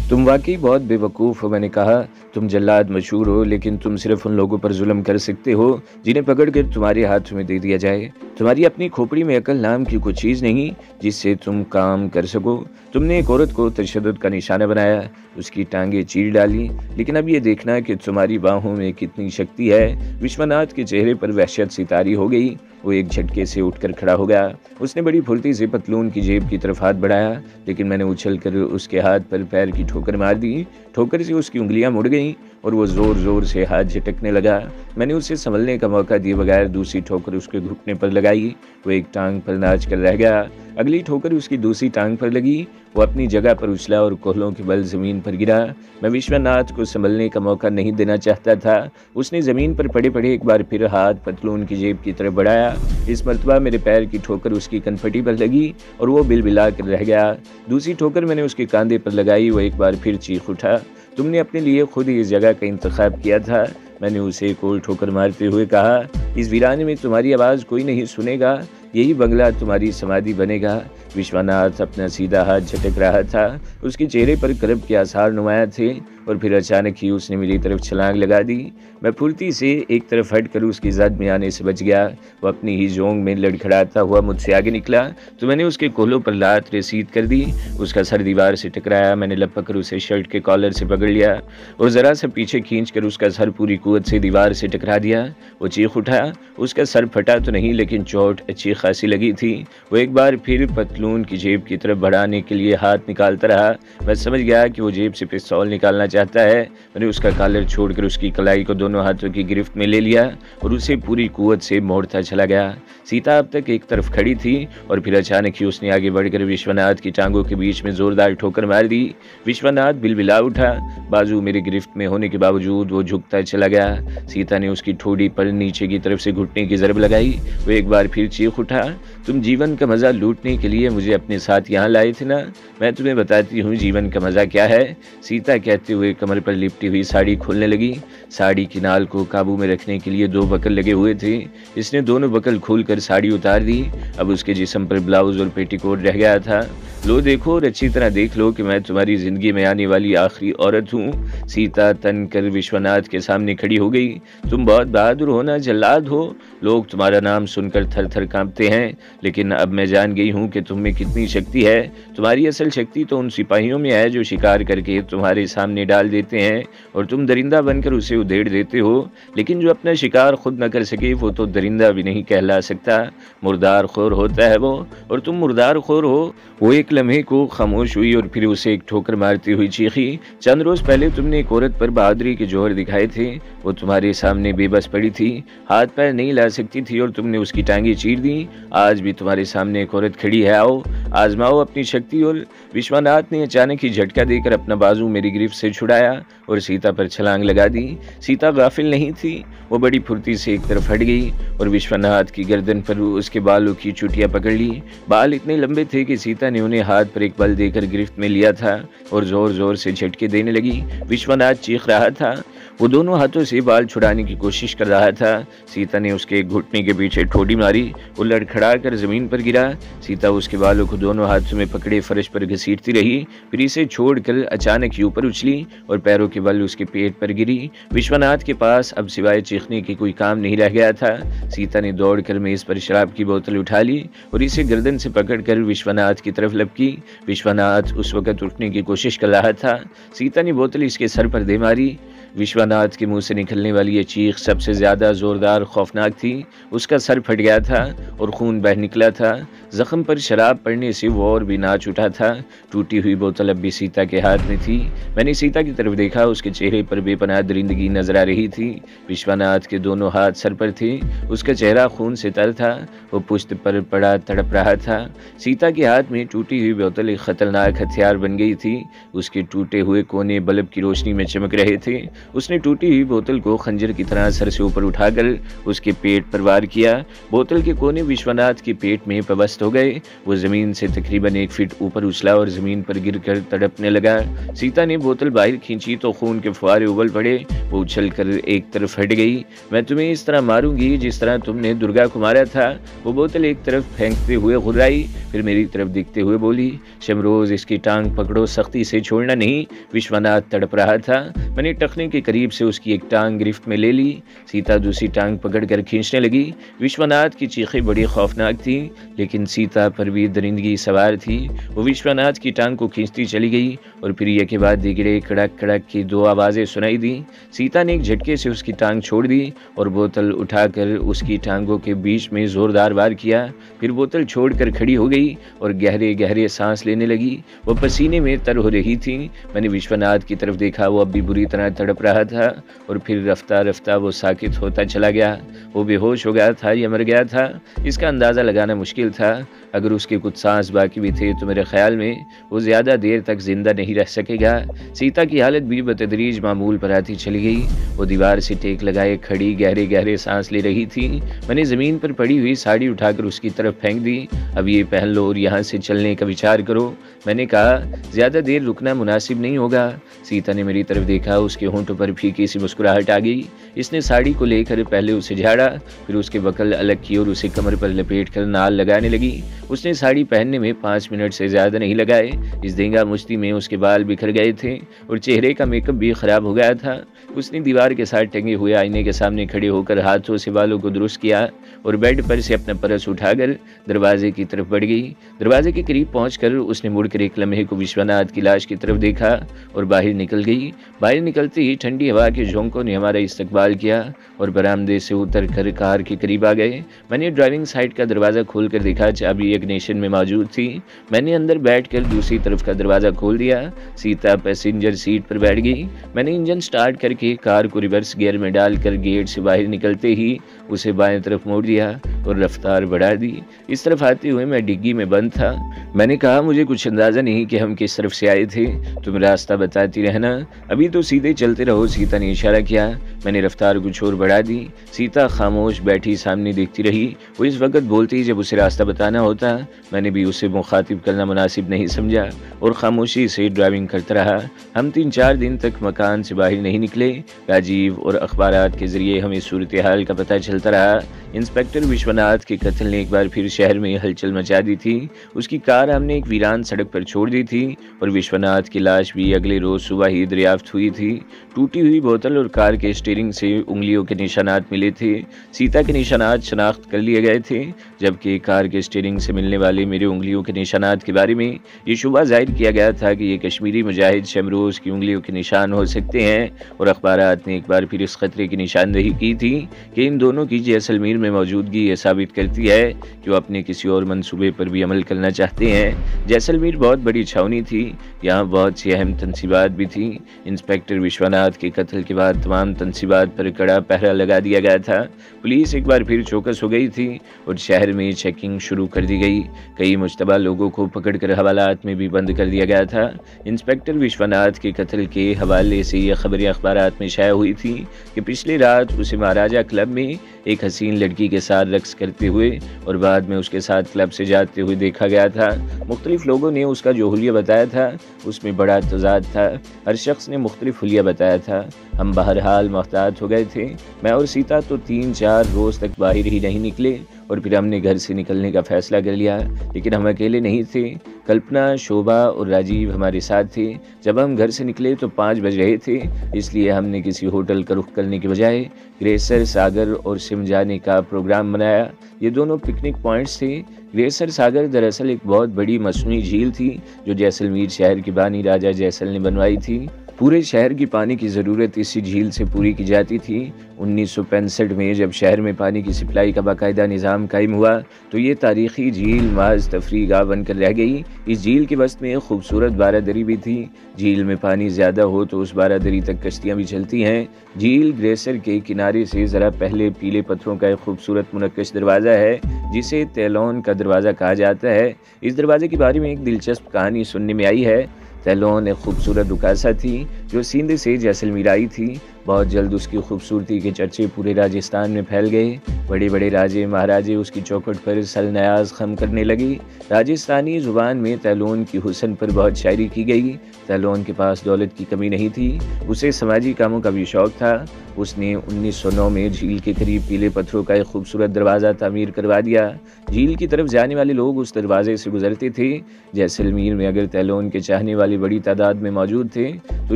तुम वाकई बहुत बेवकूफ़ हो। मैंने कहा, तुम जल्लाद मशहूर हो, लेकिन तुम सिर्फ उन लोगों पर जुल्म कर सकते हो जिन्हें पकड़कर तुम्हारे हाथों में दे दिया जाए। तुम्हारी अपनी खोपड़ी में अकल नाम की कोई चीज़ नहीं जिससे तुम काम कर सको। तुमने एक औरत को तशद्दुद का निशाना बनाया, उसकी टांगें चीर डाली, लेकिन अब ये देखना कि तुम्हारी बाहों में कितनी शक्ति है। विश्वनाथ के चेहरे पर वहशत सी तारी हो गई। वो एक झटके से उठकर खड़ा हो गया। उसने बड़ी फुर्ती से पतलून की जेब की तरफ हाथ बढ़ाया, लेकिन मैंने उछलकर उसके हाथ पर पैर की ठोकर मार दी। ठोकर से उसकी उंगलियां मुड़ गईं और वो जोर जोर से हाथ झटकने लगा। मैंने उसे संभलने का मौका दिए बगैर दूसरी ठोकर उसके घुटने पर लगाई। वो एक टांग पर नाच कर रह गया। अगली ठोकर उसकी दूसरी टांग पर लगी। वो अपनी जगह पर उछला और कोहलों के बल जमीन पर गिरा। मैं विश्वनाथ को संभलने का मौका नहीं देना चाहता था। उसने जमीन पर पड़े पड़े एक बार फिर हाथ पतलून की जेब की तरफ बढ़ाया। इस मर्तबा मेरे पैर की ठोकर उसकी कनपटी पर लगी और वो बिलबिला कर रह गया। दूसरी ठोकर मैंने उसके कांधे पर लगाई। वो एक बार फिर चीख उठा। तुमने अपने लिए खुद ही इस जगह का इंतखाब किया था। मैंने उसे एक और ठोकर मारते हुए कहा, इस वीराने में तुम्हारी आवाज़ कोई नहीं सुनेगा। यही बंगला तुम्हारी समाधि बनेगा। विश्वनाथ अपना सीधा हाथ झटक रहा था। उसके चेहरे पर कर्ब के आसार नुमाया थे और फिर अचानक ही उसने मेरी तरफ छलांग लगा दी। मैं फुर्ती से एक तरफ हटकर उसकी जद में आने से बच गया। वो अपनी ही जोंग में लड़खड़ाता हुआ मुझसे आगे निकला तो मैंने उसके कोलों पर लात रसीद कर दी। उसका सर दीवार से टकराया। मैंने लपक कर उसे शर्ट के कॉलर से पकड़ लिया और ज़रा सा पीछे खींचकर उसका सर पूरी कुव्वत से दीवार से टकरा दिया। वो चीख उठा। उसका सर फटा तो नहीं, लेकिन चोट अच्छी खासी लगी थी। वो एक बार फिर पतलून की जेब की तरफ बढ़ाने के लिए हाथ निकालता रहा। मैं समझ गया कि वो जेब से पिस्तौल निकालना चाहता है। मैंने उसका कॉलर छोड़कर उसकी कलाई को दोनों हाथों की गिरफ्त में ले लिया और उसे पूरी कुव्वत से मोड़ता चला गया। सीता अब तक एक तरफ खड़ी थी और फिर अचानक ही उसने आगे बढ़कर विश्वनाथ की टांगों के बीच में जोरदार ठोकर मार दी। विश्वनाथ बिलबिला उठा। बाजू मेरी गिरफ्त में होने के बावजूद वो झुकता चला गया। सीता ने उसकी ठोड़ी पर नीचे की तरफ से घुटने की ज़रब लगाई। वो एक बार फिर चीख उठा। तुम जीवन का मज़ा लूटने के लिए मुझे अपने साथ यहाँ लाए थे ना? मैं तुम्हें बताती हूँ जीवन का मज़ा क्या है। सीता कहते हुए कमर पर लिपटी हुई साड़ी खोलने लगी। साड़ी की नाल को काबू में रखने के लिए 2 बकल लगे हुए थे। इसने दोनों बकल खोलकर साड़ी उतार दी। अब उसके जिस्म पर ब्लाउज और पेटीकोट रह गया था। लो देखो और अच्छी तरह देख लो कि मैं तुम्हारी जिंदगी में आने वाली आखिरी औरत हूँ। सीता तन कर विश्वनाथ के सामने खड़ी हो गई। तुम बहुत बहादुर हो ना, जल्लाद हो। लोग तुम्हारा नाम सुनकर थर थर कांपते हैं, लेकिन अब मैं जान गई हूँ कि तुम में कितनी शक्ति है। तुम्हारी असल शक्ति तो उन सिपाहियों में है जो शिकार करके तुम्हारे सामने डाल देते हैं और तुम दरिंदा बनकर उसे उधेड़ देते हो। लेकिन जो अपना शिकार खुद न कर सके वो तो दरिंदा भी नहीं कहला सकता, मुर्दार खोर होता है वो, और तुम मुर्दार खोर हो। वो एक लम्हे को खामोश हुई और फिर उसे एक ठोकर मारती हुई चीखी। चंद रोज पहले तुमने एक औरत पर बहादुरी के जौहर दिखाए थे। वो तुम्हारे सामने बेबस पड़ी थी, हाथ पैर नहीं ला सकती थी और तुमने उसकी टांगें चीर दी। आज भी तुम्हारे सामने एक औरत खड़ी है, आओ आजमाओ अपनी शक्ति। और विश्वनाथ ने अचानक ही झटका देकर अपना बाजू मेरी गिरफ्त से छुड़ाया और सीता पर छलांग लगा दी। सीता गाफिल नहीं थी। वो बड़ी फुर्ती से एक तरफ हट गई और विश्वनाथ की गर्दन पर उसके बालों की चुटिया पकड़ ली। बाल इतने लंबे थे कि सीता ने उन्हें हाथ पर एक बल देकर गिरफ्त में लिया था और जोर जोर से झटके देने लगी। विश्वनाथ चीख रहा था। वो दोनों हाथों से बाल छुड़ाने की कोशिश कर रहा था। सीता ने उसके एक घुटने के पीछे ठोड़ी मारी। वो लड़खड़ा कर जमीन पर गिरा। सीता उसके बालों को दोनों हाथों में पकड़े फर्श पर घसीटती रही, फिर इसे छोड़कर अचानक ही ऊपर उछली और पैरों के बल उसके पेट पर गिरी। विश्वनाथ के पास अब सिवाय चीखने के कोई काम नहीं रह गया था। सीता ने दौड़कर मेज पर शराब की बोतल उठा ली और इसे गर्दन से पकड़कर विश्वनाथ की तरफ लपकी। विश्वनाथ उस वक्त उठने की कोशिश कर रहा था। सीता ने बोतल इसके सर पर दे मारी। विश्वनाथ के मुंह से निकलने वाली ये चीख सबसे ज्यादा जोरदार खौफनाक थी। उसका सर फट गया था और खून बह निकला था। जख्म पर शराब पड़ने से वो और भी नाच उठा था। टूटी हुई बोतल अब भी सीता के हाथ में थी। मैंने सीता की तरफ देखा। उसके चेहरे पर बेपनाह दरिंदगी नजर आ रही थी। विश्वनाथ के दोनों हाथ सर पर थे। उसका चेहरा खून से तर था। वो पुश्त पर पड़ा तड़प रहा था। सीता के हाथ में टूटी हुई बोतल एक खतरनाक हथियार बन गई थी। उसके टूटे हुए कोने बल्ब की रोशनी में चमक रहे थे। उसने टूटी हुई बोतल को खंजर की तरह सर से ऊपर उठाकर उसके पेट पर वार किया। बोतल के कोने विश्वनाथ के पेट में पवस्त हो गए। वो जमीन से तकरीबन 1 फीट ऊपर उछला और जमीन पर गिरकर तड़पने लगा। सीता ने बोतल बाहर खींची तो खून के फुहारे उबल पड़े। वो उछल कर एक तरफ हट गई। मैं तुम्हें इस तरह मारूंगी जिस तरह तुमने दुर्गा को मारा था। वो बोतल एक तरफ फेंकते हुए घुर्राई, फिर मेरी तरफ देखते हुए बोली, शमरोज़ इसकी टांग पकड़ो, सख्ती से छोड़ना नहीं। विश्वनाथ तड़प रहा था। मैंने टखने के करीब से उसकी एक टांग गिरफ्त में ले ली। सीता दूसरी टांग पकड़कर खींचने लगी। विश्वनाथ की चीखें बड़ी खौफनाक थी, लेकिन सीता पर भी दरिंदगी सवार थी। वो विश्वनाथ की टांग को खींचती चली गई और फिर एक के बाद दिगड़े कड़क कड़क की दो आवाज़ें सुनाई दी। सीता ने एक झटके से उसकी टांग छोड़ दी और बोतल उठाकर उसकी टांगों के बीच में जोरदार वार किया। फिर बोतल छोड़कर खड़ी हो गई और गहरे गहरे सांस लेने लगी। वो पसीने में तर हो रही थी। मैंने विश्वनाथ की तरफ देखा, वो अब भी बुरी तरह तड़प रहा था और फिर रफ्ता रफ्ता वो साकित होता चला गया। वो बेहोश हो गया था या मर गया था, इसका अंदाज़ा लगाना मुश्किल था। अगर उसके कुछ सांस बाकी भी थे तो मेरे ख्याल में वो ज़्यादा देर तक जिंदा नहीं रह सकेगा। सीता की हालत भी बतदरीज मामूल पर आती चली गई। वो दीवार से टेक लगाए खड़ी गहरे गहरे सांस ले रही थी। मैंने ज़मीन पर पड़ी हुई साड़ी उठाकर उसकी तरफ फेंक दी। अब ये पहन लो और यहाँ से चलने का विचार करो। मैंने कहा, ज़्यादा देर रुकना मुनासिब नहीं होगा। सीता ने मेरी तरफ देखा, उसके होंठों पर फीकी सी मुस्कुराहट आ गई। इसने साड़ी को लेकर पहले उसे झाड़ा, फिर उसके बकल अलग की और उसे कमर पर लपेट कर नाल लगाने लगी। उसने साड़ी पहनने में 5 मिनट से ज़्यादा नहीं लगाए। इस देंगा मुश्ती में उसके बाल बिखर गए थे और चेहरे का मेकअप भी ख़राब हो गया था। उसने दीवार के साथ टंगे हुए आईने के सामने खड़े होकर हाथों से बालों को दुरुस्त किया और बेड पर से अपना पर्स उठाकर दरवाजे की तरफ बढ़ गई। दरवाजे के करीब पहुंचकर उसने मुड़कर एक लम्हे को विश्वनाथ की लाश की तरफ देखा और बाहर निकल गई। बाहर निकलते ही ठंडी हवा के झोंकों ने हमारा इस्तकबाल किया और बरामदे से उतर कर कार के करीब आ गए। मैंने ड्राइविंग साइड का दरवाज़ा खोलकर देखा, चाबी इग्निशन में मौजूद थी। मैंने अंदर बैठकर दूसरी तरफ का दरवाज़ा खोल दिया। सीता पैसेंजर सीट पर बैठ गई। मैंने इंजन स्टार्ट करके कार को रिवर्स गियर में डालकर गेट से बाहर निकलते ही उसे बाएं तरफ मोड़ दिया और रफ्तार बढ़ा दी। इस तरफ आते हुए मैं डिग्गी में बंद था। मैंने कहा, मुझे कुछ अंदाज़ा नहीं कि हम किस तरफ से आए थे, तुम रास्ता बताती रहना, अभी तो सीधे चलते रहो। सीता ने इशारा किया। मैंने रफ्तार कुछ और बढ़ा दी। सीता खामोश बैठी सामने देखती रही। वो इस वक्त बोलती जब उसे रास्ता बताना होता। मैंने भी उसे मुखातिब करना मुनासिब नहीं समझा और खामोशी से ड्राइविंग करता रहा। हम 3-4 दिन तक मकान से बाहर नहीं निकले। राजीव और अखबारात के जरिए हमें सूरत हाल का पता चलता रहा। इंस्पेक्टर विश्वनाथ के कत्ल ने एक बार फिर शहर में हलचल मचा दी थी। उसकी कार हमने एक वीरान सड़क पर छोड़ दी थी और विश्वनाथ की लाश भी अगले रोज सुबह ही दरियाफ्त हुई थी। टूटी हुई बोतल और कार के स्टीयरिंग से उंगलियों के निशानात मिले थे। सीता के निशानात शनाख्त कर लिए गए थे, जबकि कार के स्टीयरिंग से मिलने वाले मेरे उंगलियों के निशानात के बारे में ये शुबा जाहिर किया गया था कि ये कश्मीरी मुजाहिद शमरोज़ की उंगलियों के निशान हो सकते हैं। और अखबारात ने एक बार फिर इस खतरे की निशानदेही की थी कि इन दोनों की जैसलमेर में मौजूदगी ये साबित करती है कि वो अपने किसी और मंसूबे पर भी अमल करना चाहते हैं। जैसलमेर बहुत बड़ी छावनी थी, यहाँ बहुत सी अहम तनसीबात भी थी। इंस्पेक्टर विश्वनाथ के कत्ल के बाद तमाम तनसीबात पर कड़ा पहरा लगा दिया गया था। पुलिस एक बार फिर चौकस हो गई थी और शहर में चेकिंग शुरू कर दी गई। कई मुश्तबा लोगों को पकड़कर हवालात में भी बंद कर दिया गया था। इंस्पेक्टर विश्वनाथ के कत्ल के हवाले से यह खबरें अखबारात में शाया हुई थी कि पिछली रात उसे महाराजा क्लब में एक हसीन लड़की के साथ रक्स करते हुए और बाद में उसके साथ क्लब से जाते हुए देखा गया था। मुख्तलिफ लोगों ने उसका जो हुलिया बताया था उसमें बड़ा तजाद था। हर शख्स ने मुख्तलिफ हुलिया बताया था। हम बहरहाल मोहतात हो गए थे। मैं और सीता तो 3-4 रोज़ तक बाहर ही नहीं निकले और फिर हमने घर से निकलने का फ़ैसला कर लिया। लेकिन हम अकेले नहीं थे। कल्पना, शोभा और राजीव हमारे साथ थे। जब हम घर से निकले तो 5 बज रहे थे, इसलिए हमने किसी होटल का रुख करने के बजाय ग्रेसर सागर और सिम जाने का प्रोग्राम बनाया। ये दोनों पिकनिक पॉइंट्स थे। ग्रेसर सागर दरअसल एक बहुत बड़ी मसनूई झील थी जो जैसलमेर शहर के बानी राजा जैसल ने बनवाई थी। पूरे शहर की पानी की ज़रूरत इसी झील से पूरी की जाती थी। 1965 में जब शहर में पानी की सप्लाई का बाकायदा निज़ाम कायम हुआ तो ये तारीख़ी झील महज तफरीह गाह बनकर रह गई। इस झील के वस्त में एक खूबसूरत बारादरी भी थी। झील में पानी ज़्यादा हो तो उस बारादरी तक कश्तियाँ भी चलती हैं। झील ग्रेसर के किनारे से ज़रा पहले पीले पत्थरों का एक खूबसूरत मुनक्कश दरवाज़ा है जिसे तैलोन का दरवाज़ा कहा जाता है। इस दरवाजे के बारे में एक दिलचस्प कहानी सुनने में आई है। तैलोन एक खूबसूरत दुकासा थी जो सिंध से जैसलमेर आई थी। बहुत जल्द उसकी खूबसूरती के चर्चे पूरे राजस्थान में फैल गए। बड़े बड़े राजे महाराजे उसकी चौखट पर सलनयाज खम करने लगे। राजस्थानी जुबान में तैलोन की हुस्न पर बहुत शायरी की गई। तैलोन के पास दौलत की कमी नहीं थी, उसे समाजी कामों का भी शौक था। उसने 1909 में झील के करीब पीले पत्थरों का एक खूबसूरत दरवाज़ा तामीर करवा दिया। झील की तरफ जाने वाले लोग उस दरवाजे से गुजरते थे। जैसलमेर में अगर तैलोन के चाहने वाले बड़ी तादाद में मौजूद थे तो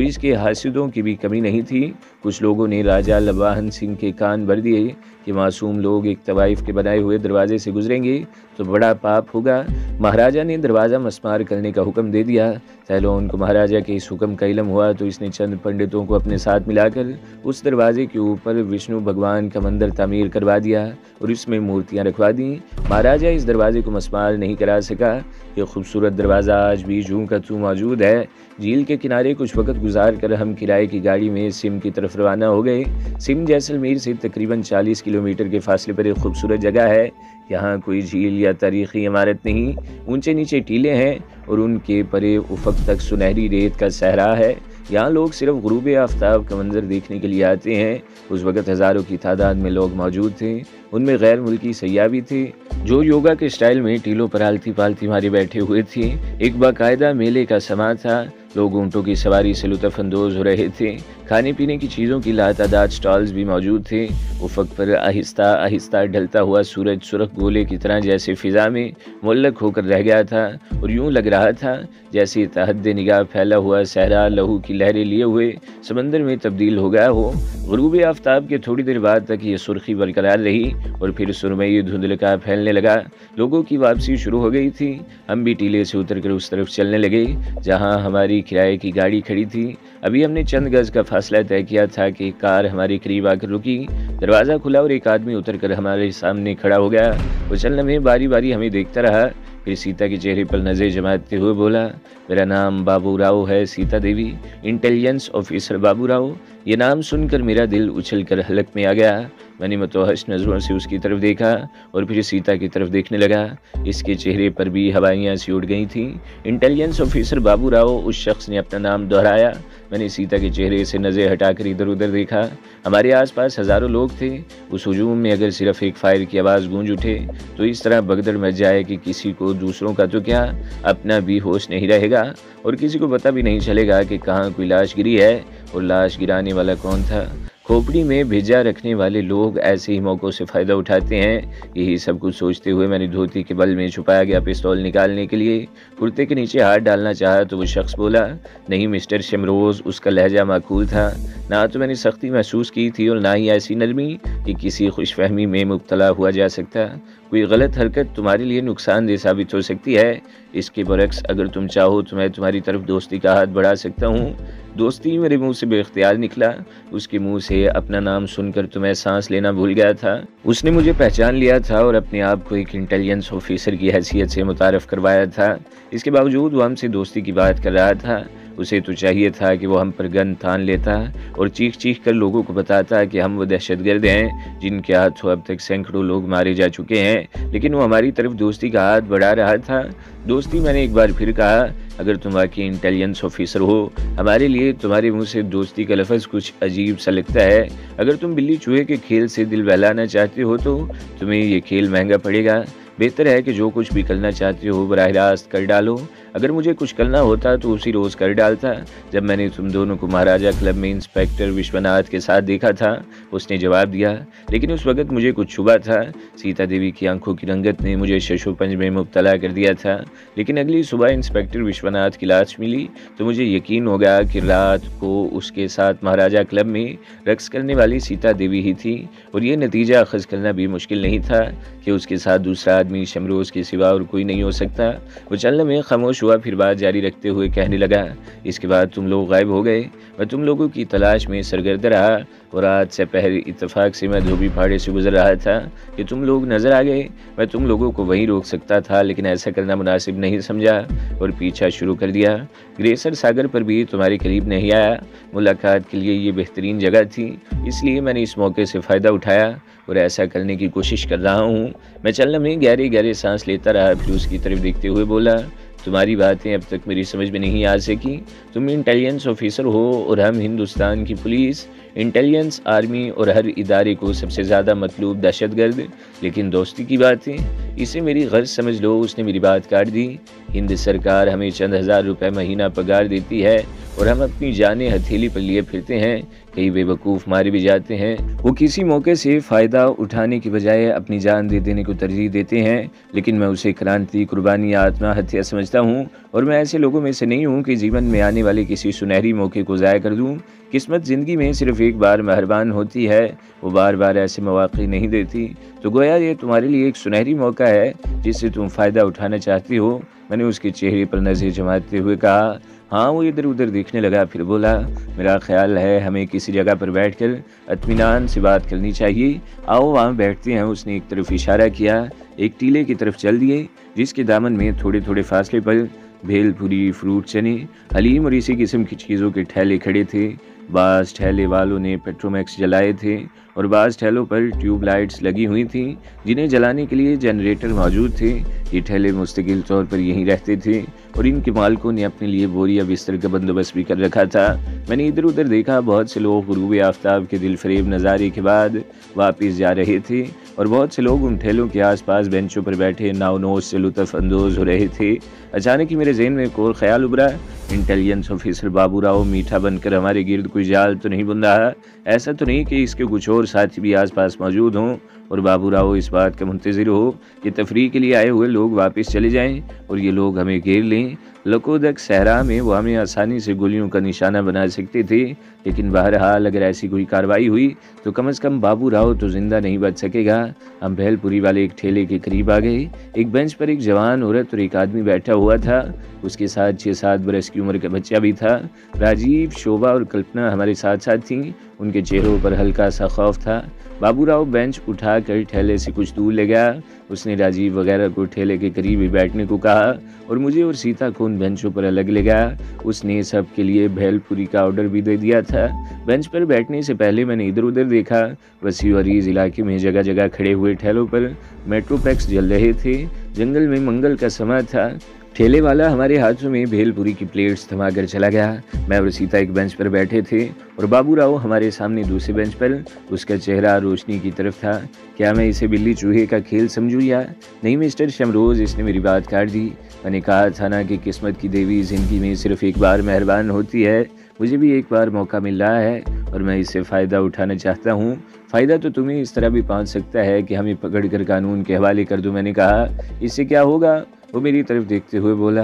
इसके हासिदों की भी कमी नहीं थी। कुछ लोगों ने राजा लवाहन सिंह के कान भर दिए कि मासूम लोग एक तवाइफ के बनाए हुए दरवाजे से गुजरेंगे तो बड़ा पाप होगा। महाराजा ने दरवाज़ा मस्मार करने का हुक्म दे दिया। तैलोन को महाराजा के इस हुक्म का इल्म हुआ तो इसने चंद पंडितों को अपने साथ मिलाकर उस दरवाजे के ऊपर विष्णु भगवान का मंदिर तामीर करवा दिया और इसमें मूर्तियां रखवा दी। महाराजा इस दरवाजे को मस्मार नहीं करा सका। ये खूबसूरत दरवाज़ा आज भी जूं का त्यों मौजूद है। झील के किनारे कुछ वक्त गुजार कर हम किराए की गाड़ी में सिम की तरफ रवाना हो गए। सिम जैसलमेर से तकरीबन 40 किलोमीटर के फासले पर एक खूबसूरत जगह है। यहाँ कोई झील या तारीखी इमारत नहीं, ऊंचे नीचे टीले हैं और उनके परे उफक तक सुनहरी रेत का सहरा है। यहाँ लोग सिर्फ गुरूब आफ्ताब का मंजर देखने के लिए आते हैं। उस वक़्त हज़ारों की तादाद में लोग मौजूद थे, उनमें गैर मुल्की सयाह भी थे जो योगा के स्टाइल में टीलों पर आलती पालती मारे बैठे हुए थे। एक बाकायदा मेले का समा था, लोग ऊँटों की सवारी से लुत्फ़अंदोज़ हो रहे थे। खाने पीने की चीज़ों की लातादाद स्टॉल्स भी मौजूद थे। उफक पर आहिस्ता आहिस्ता ढलता हुआ सूरज सुर्ख गोले की तरह जैसे फ़िज़ा में मुअल्लक होकर रह गया था और यूं लग रहा था जैसे तहद्दे निगाह फैला हुआ सहरा लहू की लहरें लिए हुए समंदर में तब्दील हो गया हो। गुरूब आफ्ताब के थोड़ी देर बाद तक ये सुर्खी बरकरार रही और फिर सुरमई धुंधलका फैलने लगा। लोगों की वापसी शुरू हो गई थी। हम भी टीले से उतरकर उस तरफ चलने लगे जहाँ हमारी किराए की गाड़ी खड़ी थी। अभी हमने चंद गज का फासला तय किया था कि एक कार हमारे करीब आकर रुकी। दरवाज़ा खुला और एक आदमी उतरकर हमारे सामने खड़ा हो गया। वो चंद लम्हे बारी बारी हमें देखता रहा, फिर सीता के चेहरे पर नज़र जमाते हुए बोला, मेरा नाम बाबू राव है, सीता देवी, इंटेलिजेंस ऑफिसर बाबू राव। ये नाम सुनकर मेरा दिल उछल कर हलक में आ गया। मैंने मतवहश नज़रों से उसकी तरफ देखा और फिर सीता की तरफ देखने लगा। इसके चेहरे पर भी हवाइयाँ सी उड़ गई थीं। इंटेलिजेंस ऑफिसर बाबू राव, उस शख्स ने अपना नाम दोहराया। मैंने सीता के चेहरे से नज़र हटाकर इधर उधर देखा। हमारे आसपास हज़ारों लोग थे। उस हुजूम में अगर सिर्फ एक फायर की आवाज़ गूंज उठे तो इस तरह भगदड़ मच जाए कि किसी को दूसरों का तो क्या अपना भी होश नहीं रहेगा और किसी को पता भी नहीं चलेगा कि कहाँ कोई लाश गिरी है और लाश गिराने वाला कौन था। खोपड़ी में भेजा रखने वाले लोग ऐसे ही मौक़ों से फ़ायदा उठाते हैं। यही सब कुछ सोचते हुए मैंने धोती के बल में छुपाया गया पिस्तौल निकालने के लिए कुर्ते के नीचे हाथ डालना चाहा तो वो शख्स बोला, नहीं मिस्टर शमरोज़। उसका लहजा माकूल था। ना तो मैंने सख्ती महसूस की थी और ना ही ऐसी नरमी कि किसी खुशफहमी में मुब्तला हुआ जा सकता। कोई गलत हरकत तुम्हारे लिए नुकसानदेह साबित हो सकती है। इसके बरक्स अगर तुम चाहो तो मैं तुम्हारी तरफ दोस्ती का हाथ बढ़ा सकता हूँ। दोस्ती मेरे मुंह से बेख्तियार निकला। उसके मुंह से अपना नाम सुनकर तो मैं सांस लेना भूल गया था। उसने मुझे पहचान लिया था और अपने आप को एक इंटेलिजेंस ऑफिसर की हैसियत से मुतारफ़ करवाया था। इसके बावजूद वो हमसे दोस्ती की बात कर रहा था। उसे तो चाहिए था कि वो हम पर गन तान लेता और चीख चीख कर लोगों को बताता कि हम वो दहशतगर्द हैं जिनके हाथों अब तक सैकड़ों लोग मारे जा चुके हैं, लेकिन वो हमारी तरफ दोस्ती का हाथ बढ़ा रहा था। दोस्ती, मैंने एक बार फिर कहा, अगर तुम वाकई इंटेलिजेंस ऑफिसर हो, हमारे लिए तुम्हारे मुंह से दोस्ती का लफ्ज़ कुछ अजीब सा लगता है। अगर तुम बिल्ली चूहे के खेल से दिल बहलाना चाहते हो तो तुम्हें ये खेल महंगा पड़ेगा। बेहतर है कि जो कुछ भी करना चाहते हो बराह रास्त कर डालो। अगर मुझे कुछ करना होता तो उसी रोज़ कर डालता। जब मैंने तुम दोनों को महाराजा क्लब में इंस्पेक्टर विश्वनाथ के साथ देखा था, उसने जवाब दिया, लेकिन उस वक़्त मुझे कुछ छुपा था। सीता देवी की आंखों की रंगत ने मुझे शशोपंज में मुब्तला कर दिया था। लेकिन अगली सुबह इंस्पेक्टर विश्वनाथ की लाश मिली तो मुझे यकीन हो गया कि रात को उसके साथ महाराजा क्लब में रक्स करने वाली सीता देवी ही थी। और ये नतीजा अखज़ करना भी मुश्किल नहीं था कि उसके साथ दूसरा आदमी शमरोज़ के सिवा और कोई नहीं हो सकता। वो चल में खामोश हुआ, फिर बात जारी रखते हुए कहने लगा, इसके बाद तुम लोग गायब हो गए। मैं तुम लोगों की तलाश में सरगर्द रहा और आज से पहले इत्तेफाक से मैं धोबी पहाड़ी से गुजर रहा था कि तुम लोग नज़र आ गए। मैं तुम लोगों को वहीं रोक सकता था, लेकिन ऐसा करना मुनासिब नहीं समझा और पीछा शुरू कर दिया। ग्रेसर सागर पर भी तुम्हारे करीब नहीं आया। मुलाकात के लिए ये बेहतरीन जगह थी, इसलिए मैंने इस मौके से फ़ायदा उठाया और ऐसा करने की कोशिश कर रहा हूँ। मैं चलने में गहरे गहरे सांस लेता रहा, फिर उसकी तरफ देखते हुए बोला, तुम्हारी बातें अब तक मेरी समझ में नहीं आ सकी। तुम इंटेलिजेंस ऑफिसर हो और हम हिंदुस्तान की पुलिस, इंटेलिजेंस, आर्मी और हर इदारे को सबसे ज़्यादा मतलूब दहशतगर्द। लेकिन दोस्ती की बातें, इसे मेरी गर्ज समझ लो। उसने मेरी बात काट दी। हिंद सरकार हमें चंद हज़ार रुपए महीना पगार देती है और हम अपनी जानें हथेली पर लिए फिरते हैं। कई बेवकूफ़ मारे भी जाते हैं। वो किसी मौके से फ़ायदा उठाने की बजाय अपनी जान दे देने को तरजीह देते हैं। लेकिन मैं उसे क्रांति, कुर्बानी या आत्महत्या समझता हूँ और मैं ऐसे लोगों में से नहीं हूँ कि जीवन में आने वाले किसी सुनहरी मौके को ज़ाया कर दूँ। किस्मत ज़िंदगी में सिर्फ एक बार मेहरबान होती है, वो बार बार ऐसे मौके नहीं देती। तो गोया ये तुम्हारे लिए एक सुनहरी मौका है जिससे तुम फ़ायदा उठाना चाहती हो। मैंने उसके चेहरे पर नज़र जमाते हुए कहा। हाँ, वो इधर उधर देखने लगा, फिर बोला, मेरा ख्याल है हमें किसी जगह पर बैठकर इत्मीनान से बात करनी चाहिए। आओ वहाँ बैठते हैं। उसने एक तरफ इशारा किया। एक टीले की तरफ चल दिए जिसके दामन में थोड़े थोड़े फासले पर भेलपुरी, फ्रूट, चने, हलीम और इसी किस्म की चीज़ों के ठेले खड़े थे। बाज़ ठेले वालों ने पेट्रोमैक्स जलाए थे और बाज़ ठेलों पर ट्यूबलाइट्स लगी हुई थीं जिन्हें जलाने के लिए जनरेटर मौजूद थे। ये ठेले मुस्तकिल तौर पर यहीं रहते थे और इनके मालिकों ने अपने लिए बोरी या बिस्तर का बंदोबस्त भी कर रखा था। मैंने इधर उधर देखा, बहुत से लोग गुरूब आफ्ताब के दिलफरेब नज़ारे के बाद वापस जा रहे थे और बहुत से लोग उन ठेलों के आसपास बेंचों पर बैठे नाव-नोश से लुत्फ़ अंदोज़ हो रहे थे। अचानक ही मेरे ज़हन में एक और ख्याल उभरा। इंटेलिजेंस ऑफिसर बाबू राव मीठा बनकर हमारे गिर्द कोई जाल तो नहीं बुन रहा? ऐसा तो नहीं कि इसके कुछ और साथी भी आसपास मौजूद हों और बाबू राव इस बात का मुंतज़िर हो कि तफरीह के लिए आए हुए लोग वापस चले जाएं और ये लोग हमें घेर लें? लकोदक सहरा में वो हमें आसानी से गोलियों का निशाना बना सकते थे। लेकिन बहरहाल अगर ऐसी कोई कार्रवाई हुई तो कम से कम बाबू राव तो जिंदा नहीं बच सकेगा। हम भेलपुरी वाले एक ठेले के करीब आ गए। एक बेंच पर एक जवान औरत और एक आदमी बैठा हुआ था। उसके साथ 6-7 बरस की उम्र का बच्चा भी था। राजीव, शोभा और कल्पना हमारे साथ साथ थीं। उनके चेहरों पर हल्का सा खौफ था। बाबू राव बेंच उठाकर ठेले से कुछ दूर ले गया। उसने राजीव वगैरह को ठेले के करीब ही बैठने को कहा और मुझे और सीता को उन बेंचों पर अलग ले गया। उसने सब के लिए भेलपुरी का ऑर्डर भी दे दिया था। बेंच पर बैठने से पहले मैंने इधर उधर देखा। वसी और अरीज इलाके में जगह जगह खड़े हुए ठेलों पर मेट्रोपैक्स जल रहे थे। जंगल में मंगल का समय था। ठेले वाला हमारे हाथों में भेलपुरी की प्लेट्स थमा कर चला गया। मैं और सीता एक बेंच पर बैठे थे और बाबू राव हमारे सामने दूसरे बेंच पर। उसका चेहरा रोशनी की तरफ था। क्या मैं इसे बिल्ली चूहे का खेल समझूं या नहीं? मिस्टर शमरोज़, इसने मेरी बात काट दी। मैंने कहा था ना कि किस्मत की देवी ज़िंदगी में सिर्फ एक बार मेहरबान होती है। मुझे भी एक बार मौका मिल रहा है और मैं इससे फ़ायदा उठाना चाहता हूँ। फ़ायदा तो तुम्हें इस तरह भी पहुँच सकता है कि हमें पकड़ कर कानून के हवाले कर दूँ। मैंने कहा, इससे क्या होगा? वो मेरी तरफ देखते हुए बोला,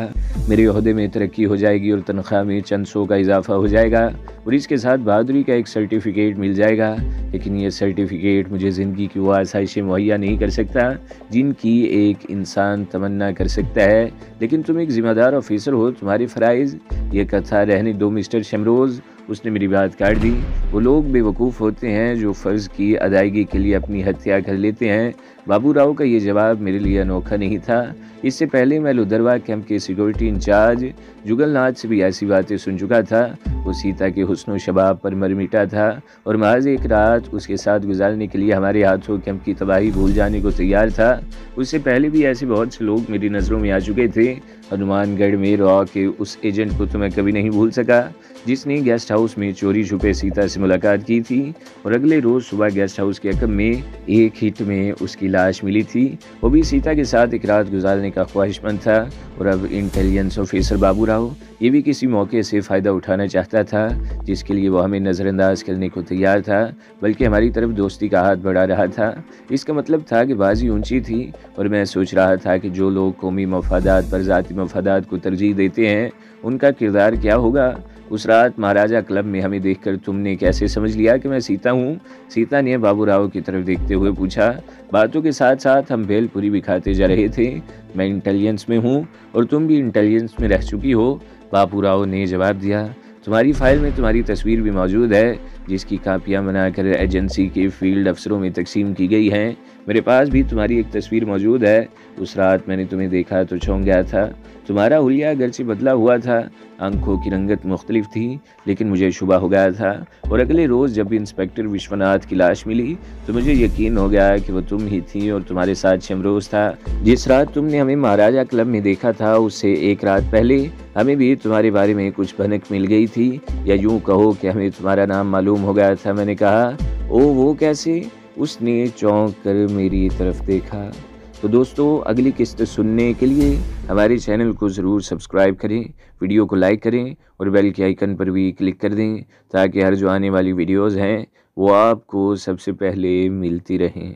मेरे ओहदे में तरक्की हो जाएगी और तनख्वाह में चंद सौ का इजाफा हो जाएगा और इसके साथ बहादुरी का एक सर्टिफिकेट मिल जाएगा। लेकिन ये सर्टिफिकेट मुझे ज़िंदगी की वो आसाइशें मुहैया नहीं कर सकता जिनकी एक इंसान तमन्ना कर सकता है। लेकिन तुम एक ज़िम्मेदार ऑफिसर हो, तुम्हारे फ़राइज़। ये कथा रहने दो मिस्टर शमरोज़, उसने मेरी बात काट दी। वो लोग बेवकूफ़ होते हैं जो फ़र्ज़ की अदायगी के लिए अपनी हत्या कर लेते हैं। बाबू राव का ये जवाब मेरे लिए अनोखा नहीं था। इससे पहले मैं लुदरवा कैंप के सिक्योरिटी इंचार्ज जुगलनाथ से भी ऐसी बातें सुन चुका था। वो सीता के हुस्न शबाब पर मरमिटा था और महज एक रात उसके साथ गुजारने के लिए हमारे हाथों कैंप की तबाही भूल जाने को तैयार था। उससे पहले भी ऐसे बहुत से लोग मेरी नज़रों में आ चुके थे। हनुमानगढ़ में रॉ के उस एजेंट को तो मैं कभी नहीं भूल सका जिसने गेस्ट हाउस में चोरी छुपे सीता से मुलाकात की थी और अगले रोज़ सुबह गेस्ट हाउस के अकब में एक हिट में उसकी लाश मिली थी। वो भी सीता के साथ एक रात गुजारने का ख्वाहिशमंद था। और अब इंटेलिजेंस ऑफिसर बाबू राव ये भी किसी मौके से फ़ायदा उठाना चाहता था जिसके लिए वो हमें नज़रअंदाज करने को तैयार था, बल्कि हमारी तरफ दोस्ती का हाथ बढ़ा रहा था। इसका मतलब था कि बाजी ऊंची थी और मैं सोच रहा था कि जो लोग कौमी मफादात पर ज़ाती मफादात को तरजीह देते हैं उनका किरदार क्या होगा। उस रात महाराजा क्लब में हमें देखकर तुमने कैसे समझ लिया कि मैं सीता हूँ? सीता ने बाबू राव की तरफ देखते हुए पूछा। बातों के साथ साथ हम भेलपुरी भी खाते जा रहे थे। मैं इंटेलिजेंस में हूँ और तुम भी इंटेलिजेंस में रह चुकी हो, बाबू राव ने जवाब दिया। तुम्हारी फाइल में तुम्हारी तस्वीर भी मौजूद है, जिसकी कापियाँ बनाकर एजेंसी के फील्ड अफसरों में तकसीम की गई हैं। मेरे पास भी तुम्हारी एक तस्वीर मौजूद है। उस रात मैंने तुम्हें देखा तो चौंक गया था। तुम्हारा हुलिया अगरचे बदला हुआ था, आंखों की रंगत मुख्तलिफ थी, लेकिन मुझे शुबा हो गया था। और अगले रोज़ जब इंस्पेक्टर विश्वनाथ की लाश मिली तो मुझे यकीन हो गया कि वो तुम ही थी और तुम्हारे साथ शमरोज़ था। जिस रात तुमने हमें महाराजा क्लब में देखा था, उससे एक रात पहले हमें भी तुम्हारे बारे में कुछ भनक मिल गई थी, या यूँ कहो कि हमें तुम्हारा नाम मालूम हो गया था। मैंने कहा, ओ वो कैसे? उसने चौंक कर मेरी तरफ देखा। तो दोस्तों, अगली किस्त सुनने के लिए हमारे चैनल को ज़रूर सब्सक्राइब करें, वीडियो को लाइक करें और बेल के आइकन पर भी क्लिक कर दें, ताकि हर जो आने वाली वीडियोज़ हैं वो आपको सबसे पहले मिलती रहें।